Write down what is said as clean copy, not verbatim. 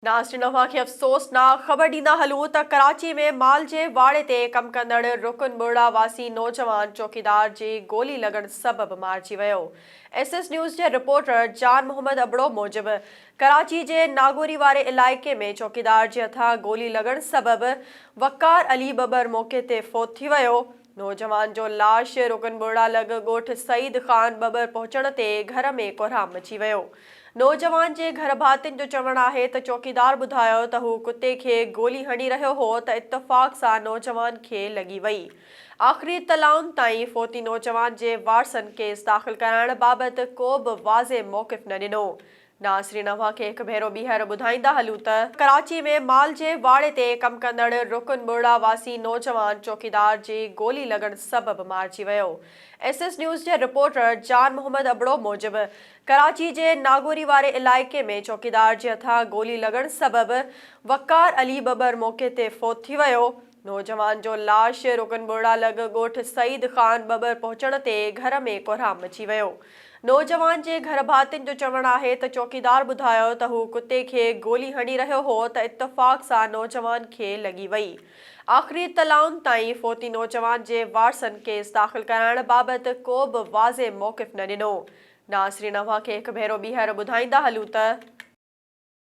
नाज़रीन खे अफ़सोसनाक ख़बर ॾींदा हलूं त कराची में माल जे वाड़े ते कम कंदड़ रुकन बुर्ड़ा वासी नौजवान चौकीदार जी गोली लॻण सबबि मारिजी वियो। SS न्यूज़ जे रिपोर्टर जान मोहम्मद अबड़ो मूजिबि कराची जे नागोरी वारे इलाइक़े में चौकीदार जे हथां गोली लॻण सबबि वक़ार अली बबर मौक़े ते फ़ौत थी वियो। नौजवान जो लाश रुकन बुर्ड़ा लॻ ॻोठ सईद ख़ान बबर पहुचण ते घर में कोहराम मची वियो। नौजवान जे घर भातियुनि जो चवणु आहे त चौकीदार ॿुधायो त हू कुते खे गोली हणी रहियो हो त इत्तफ़ाक़ सां नौजवान खे लॻी वई। आख़िरी इत्तलाउनि ताईं फ़ौती नौजवान जे वारसनि केस दाख़िल कराइण बाबति को बि वाज़े मौक़िफ़ न ॾिनो। नाज़रीन खे हिकु भेरो ॿीहर ॿुधाईंदा हलूं त कराची में माल जे वाड़े ते कम कंदड़ रुकन बुर्ड़ा वासी नौजवान चौकीदार जी गोली लॻण सबबि मारिजी वियो। SS न्यूज़ जे रिपोर्टर जान मोहम्मद अबड़ो मूजिबि कराची जे नागोरी वारे इलाइक़े में चौकीदार जे हथां गोली लॻण सबबि वक़ार अली बबर मौक़े ते फ़ौत थी वियो। नौजवान जो लाश रुकन बुर्ड़ा लॻ ॻोठ सईद ख़ान बबर पहुचण ते घर में कोहराम मची वियो। नौजवान जे घर भातियुनि जो चवणु आहे त चौकीदार ॿुधायो त हू कुते खे गोली हणी रहियो हो त इत्तफ़ाक़ सां नौजवान खे लॻी वई। आख़िरी इत्तलाउनि ताईं फ़ौती नौजवान जे वारसनि केस दाख़िल कराइण बाबति को बि वाज़े मौक़िफ़ न ॾिनो। नाज़रीन खे हिकु भेरो ॿीहर ॿुधाईंदा हलूं त